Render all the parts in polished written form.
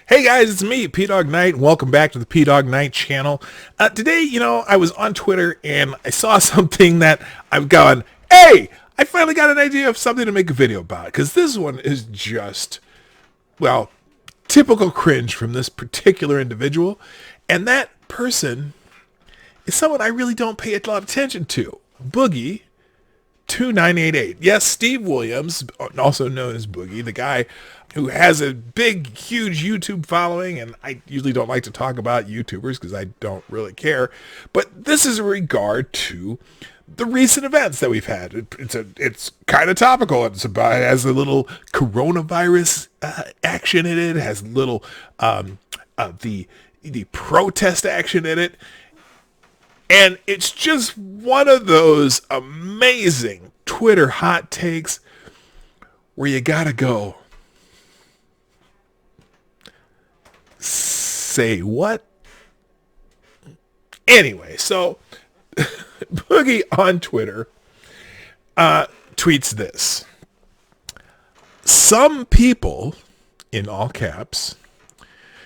Hey guys, it's me, P-Dog Knight, and welcome back to the P-Dog Knight channel. Today, I was on Twitter and I saw something that I've gone, hey, I finally got an idea of something to make a video about. Because this one is just, well, typical cringe from this particular individual. And that person is someone I really don't pay a lot of attention to. Boogie 2988. Yes, Steve Williams, also known as Boogie, the guy who has a big, huge YouTube following, and I usually don't like to talk about YouTubers because I don't really care. But this is in regard to the recent events that we've had. It's kind of topical. It has a little coronavirus action in it. It has little the protest action in it. And it's just one of those amazing Twitter hot takes where you gotta go, say what? Anyway, so Boogie on Twitter tweets this. Some people, in all caps,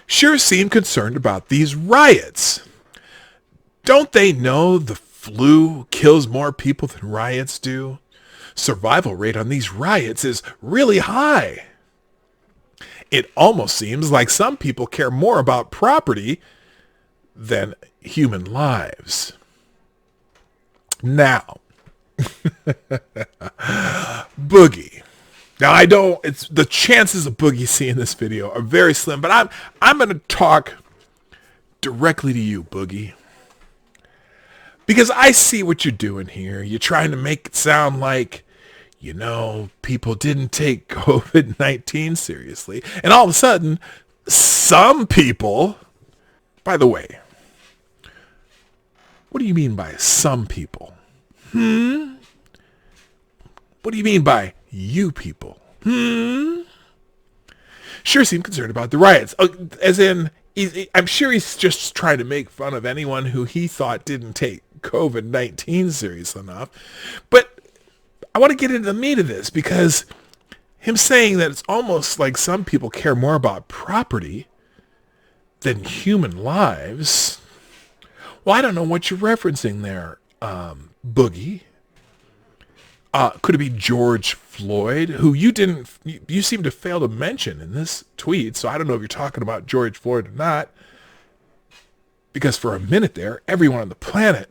sure seem concerned about these riots. Don't they know the flu kills more people than riots do? Survival rate on these riots is really high. It almost seems like some people care more about property than human lives. Now, Boogie. Now it's the chances of Boogie seeing this video are very slim, but I'm going to talk directly to you, Boogie. Because I see what you're doing here. You're trying to make it sound like, people didn't take COVID-19 seriously. And all of a sudden, some people, by the way, what do you mean by some people? What do you mean by you people? Sure seem concerned about the riots. As in, I'm sure he's just trying to make fun of anyone who he thought didn't take COVID-19 serious enough. But I want to get into the meat of this, because him saying that it's almost like some people care more about property than human lives. Well, I don't know what you're referencing there, Boogie. Could it be George Floyd, who you seem to fail to mention in this tweet? So I don't know if you're talking about George Floyd or not, because for a minute there, everyone on the planet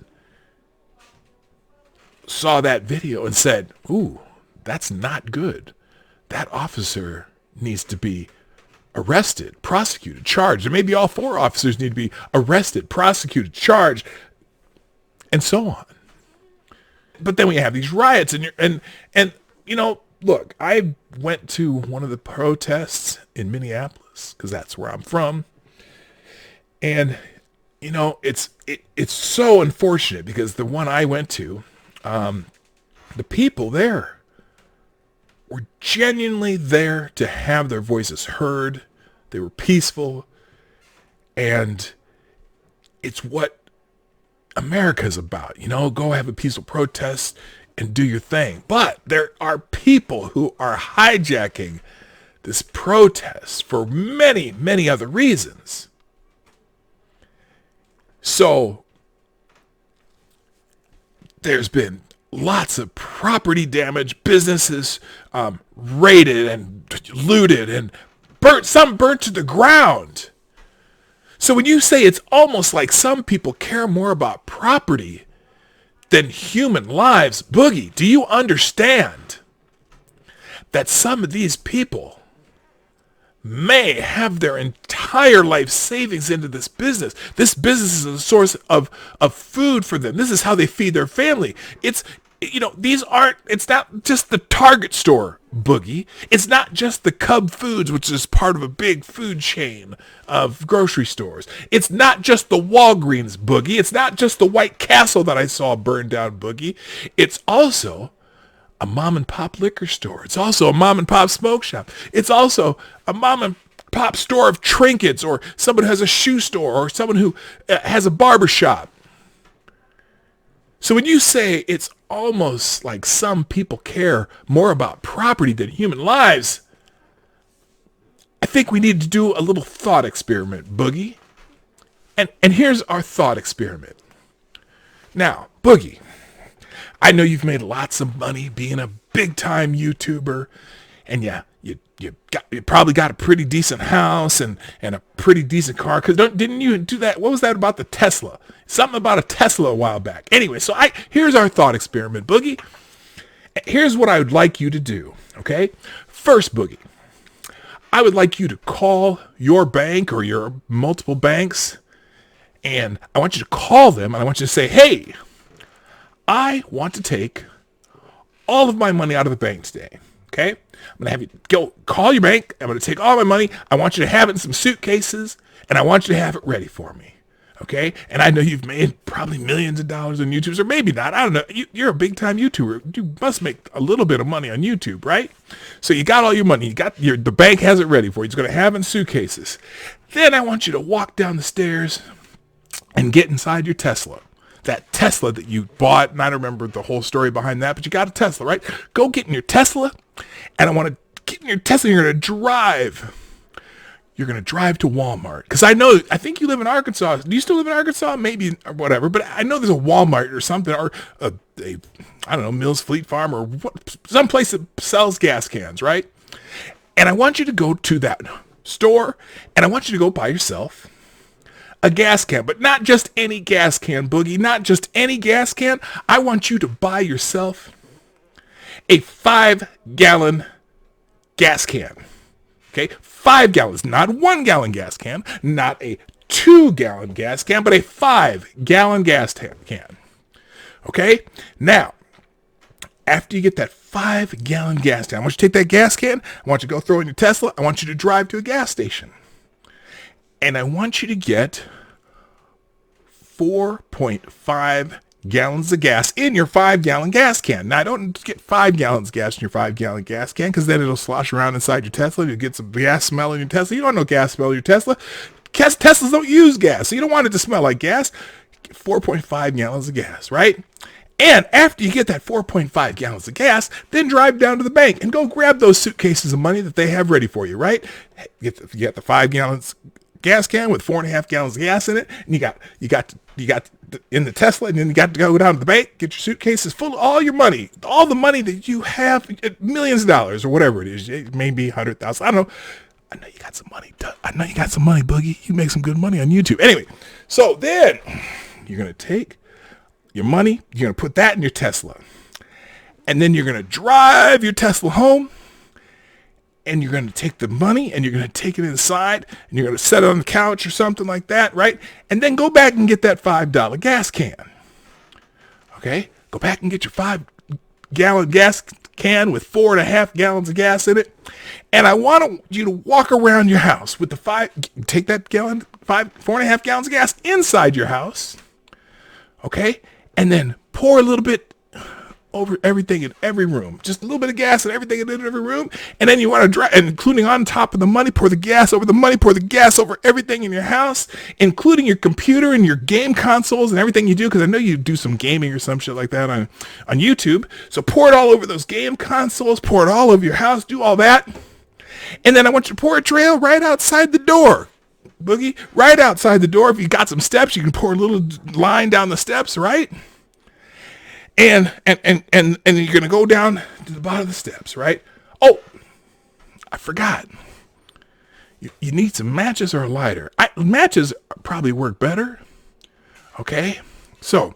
saw that video and said, ooh, that's not good. That officer needs to be arrested, prosecuted, charged. Or maybe all four officers need to be arrested, prosecuted, charged, and so on. But then we have these riots, and look, I went to one of the protests in Minneapolis because that's where I'm from, and it's so unfortunate because the one I went to, the people there were genuinely there to have their voices heard. They were peaceful, and it's what America's about. Go have a peaceful protest and do your thing. But there are people who are hijacking this protest for many, many other reasons. So there's been lots of property damage, businesses raided and looted and some burnt to the ground. So when you say it's almost like some people care more about property than human lives, Boogie, do you understand that some of these people may have their entire life savings into this business? This business is a source of food for them. This is how they feed their family. It's not just the Target store, Boogie. It's not just the Cub Foods, which is part of a big food chain of grocery stores. It's not just the Walgreens, Boogie. It's not just the White Castle that I saw burned down, Boogie. It's also a mom and pop liquor store. It's also a mom and pop smoke shop. It's also a mom and pop store of trinkets, or someone who has a shoe store, or someone who has a barber shop. So when you say it's almost like some people care more about property than human lives, I think we need to do a little thought experiment, Boogie. And here's our thought experiment. Now, Boogie, I know you've made lots of money being a big-time YouTuber, and yeah, you probably got a pretty decent house and a pretty decent car. Cause didn't you do that? What was that about the Tesla? Something about a Tesla a while back. Anyway, so here's our thought experiment, Boogie. Here's what I would like you to do. Okay, first, Boogie, I would like you to call your bank or your multiple banks, and I want you to call them, and I want you to say, hey, I want to take all of my money out of the bank today. Okay? I'm going to have you go call your bank. I'm going to take all my money. I want you to have it in some suitcases, and I want you to have it ready for me. Okay? And I know you've made probably millions of dollars on YouTube, or maybe not. I don't know. You're a big-time YouTuber. You must make a little bit of money on YouTube, right? So you got all your money. The bank has it ready for you. It's going to have it in suitcases. Then I want you to walk down the stairs and get inside your Tesla. That Tesla that you bought, and I don't remember the whole story behind that, but you got a Tesla, right? Go get in your Tesla, and I want to get in your Tesla, and you're going to drive. You're going to drive to Walmart. Because I think you live in Arkansas. Do you still live in Arkansas? Maybe, or whatever, but I know there's a Walmart or something, or I don't know, Mills Fleet Farm, or some place that sells gas cans, right? And I want you to go to that store, and I want you to go buy yourself a gas can, but not just any gas can, Boogie, not just any gas can. I want you to buy yourself a 5-gallon gas can. Okay, 5 gallons, not 1 gallon gas can, not a 2-gallon gas can, but a 5-gallon gas can. Okay, now, after you get that 5-gallon gas can, I want you to take that gas can, I want you to go throw it in your Tesla, I want you to drive to a gas station. And I want you to get 4.5 gallons of gas in your 5-gallon gas can. Now, don't get 5 gallons of gas in your 5-gallon gas can, because then it'll slosh around inside your Tesla. You'll get some gas smell in your Tesla. You don't know gas smell in your Tesla. Teslas don't use gas, so you don't want it to smell like gas. Get 4.5 gallons of gas, right? And after you get that 4.5 gallons of gas, then drive down to the bank and go grab those suitcases of money that they have ready for you, right? You get the 5 gallons gas can with 4.5 gallons of gas in it, and you got in the Tesla, and then you got to go down to the bank, get your suitcases full of all your money, all the money that you have, millions of dollars or whatever it is. It may be 100,000. I don't know. I know you got some money. I know you got some money, Boogie. You make some good money on YouTube. Anyway, so then you're gonna take your money, you're gonna put that in your Tesla, and then you're gonna drive your Tesla home. And you're going to take the money and you're going to take it inside and you're going to set it on the couch or something like that, right? And then go back and get that $5 gas can. Okay? Go back and get your 5-gallon gas can with 4.5 gallons of gas in it. And I want you to walk around your house with take that 4.5 gallons of gas inside your house. Okay? And then pour a little bit over everything in every room, just a little bit of gas and everything in every room, and then you want to drive, and including on top of the money, pour the gas over the money, pour the gas over everything in your house, including your computer and your game consoles and everything you do, because I know you do some gaming or some shit like that on YouTube. So pour it all over those game consoles, pour it all over your house, do all that, and then I want you to pour a trail right outside the door, Boogie, right outside the door. If you got some steps, you can pour a little line down the steps, right? And you're going to go down to the bottom of the steps, right? Oh, I forgot. You need some matches or a lighter. Matches probably work better. Okay? So,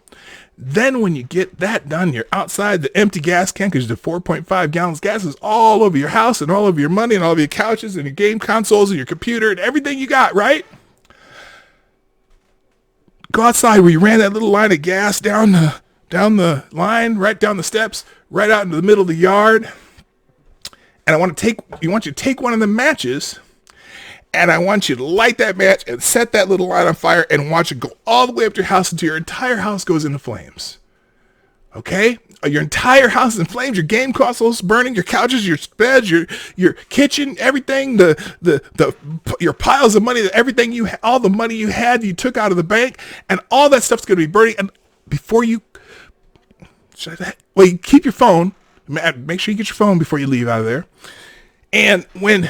then when you get that done, you're outside the empty gas can, because the 4.5 gallons gas is all over your house and all over your money and all of your couches and your game consoles and your computer and everything you got, right? Go outside where you ran that little line of gas down the line, right down the steps, right out into the middle of the yard. And I want you to take one of the matches, and I want you to light that match and set that little line on fire and watch it go all the way up to your house until your entire house goes into flames. Okay? Your entire house is in flames, your game consoles burning, your couches, your beds, your kitchen, everything, your piles of money, everything all the money you had, you took out of the bank, and all that stuff's going to be burning. And before you you keep your phone. Make sure you get your phone before you leave out of there. And when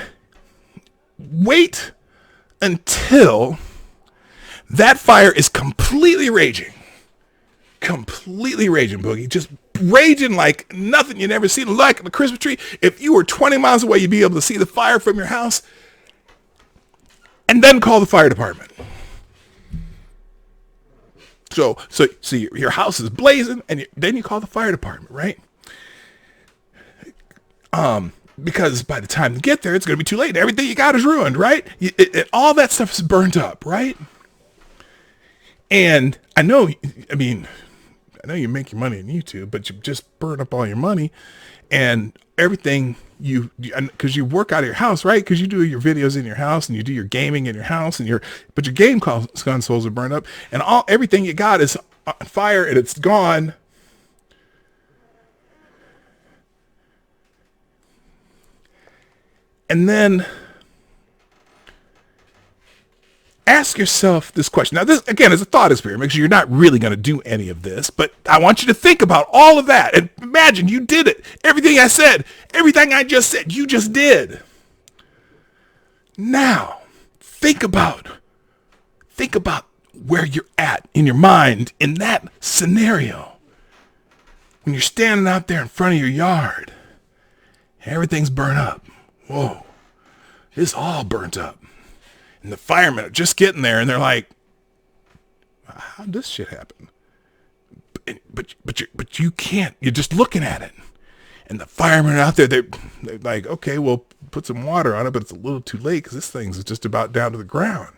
wait until that fire is completely raging. Completely raging, Boogie. Just raging like nothing you never seen. Like the Christmas tree. If you were 20 miles away, you'd be able to see the fire from your house. And then call the fire department. So your house is blazing, and then you call the fire department, right? Because by the time you get there, it's going to be too late. Everything you got is ruined, right? All that stuff is burnt up, right? And I know you make your money on YouTube, but you just burn up all your money and everything because you work out of your house, right? Because you do your videos in your house and you do your gaming in your house but your game consoles are burned up and everything you got is on fire and it's gone. And then ask yourself this question. Now, this, again, is a thought experiment because you're not really going to do any of this, but I want you to think about all of that and imagine you did it. Everything I said, everything I just said, you just did. Now, think about where you're at in your mind in that scenario. When you're standing out there in front of your yard, everything's burnt up. Whoa, it's all burnt up. And the firemen are just getting there, and they're like, "How'd this shit happen?" But you can't. You're just looking at it, and the firemen are out there. They're like, "Okay, well, put some water on it," but it's a little too late because this thing's just about down to the ground.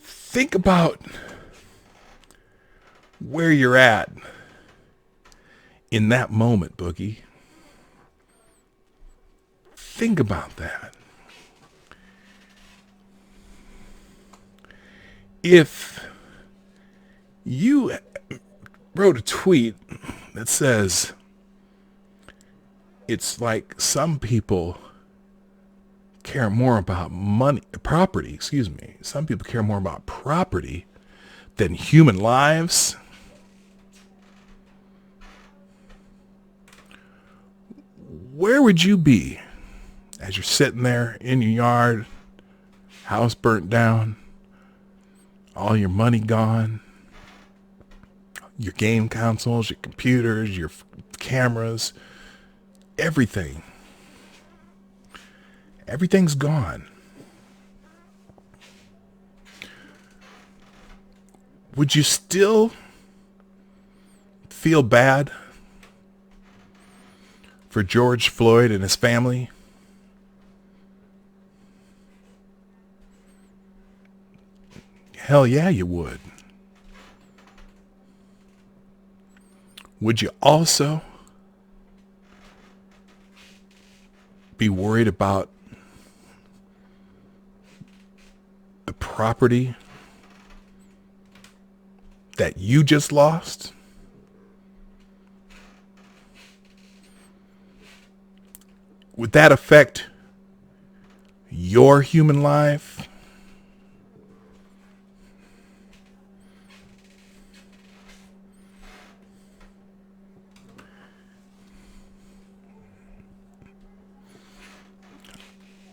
Think about where you're at in that moment, Boogie. Think about that. If you wrote a tweet that says it's like some people care more about property. Some people care more about property than human lives. Where would you be as you're sitting there in your yard, house burnt down, all your money gone, your game consoles, your computers, your cameras, everything. Everything's gone. Would you still feel bad for George Floyd and his family? Hell yeah, you would. Would you also be worried about the property that you just lost? Would that affect your human life?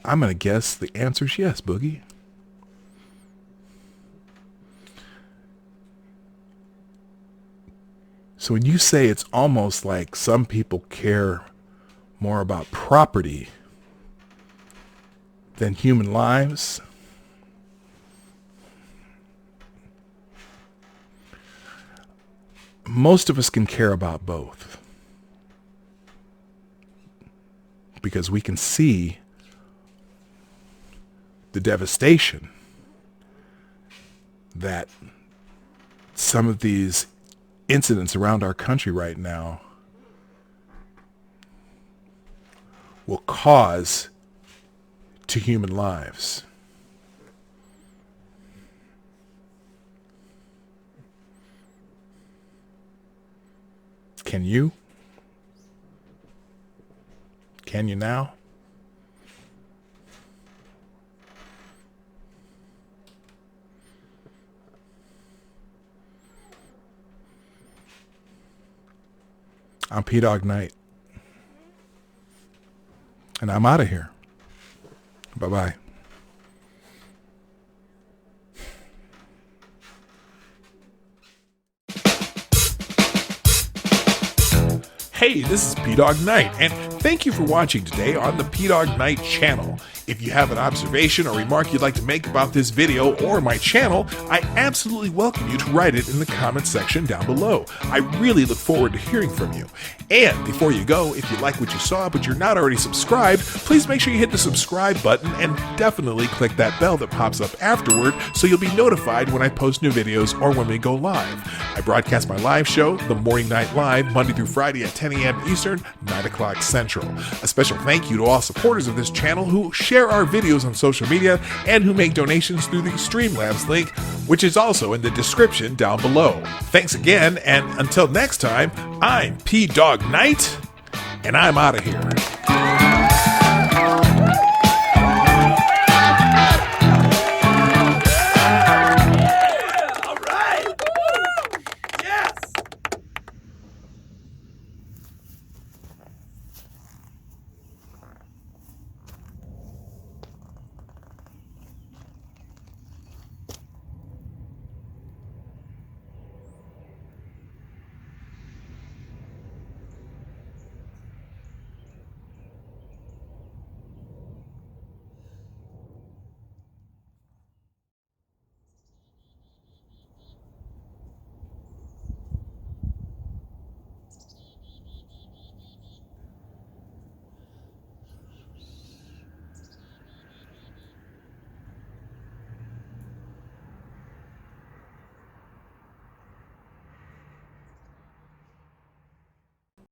I'm going to guess the answer is yes, Boogie. So when you say it's almost like some people care more about property than human lives, most of us can care about both because we can see the devastation that some of these incidents around our country right now will cause to human lives. Can you? Can you now? I'm P-Dog Knight, and I'm out of here. Bye-bye. Hey, this is P-Dog Knight, and thank you for watching today on the P-Dog Knight channel. If you have an observation or remark you'd like to make about this video or my channel, I absolutely welcome you to write it in the comments section down below. I really look forward to hearing from you. And before you go, if you like what you saw but you're not already subscribed, please make sure you hit the subscribe button and definitely click that bell that pops up afterward so you'll be notified when I post new videos or when we go live. I broadcast my live show, The Morning Night Live, Monday through Friday at 10 a.m. Eastern, 9 o'clock Central. A special thank you to all supporters of this channel who share our videos on social media and who make donations through the Streamlabs link, which is also in the description down below. Thanks again, and until next time, I'm P-Dog Knight, and I'm out of here.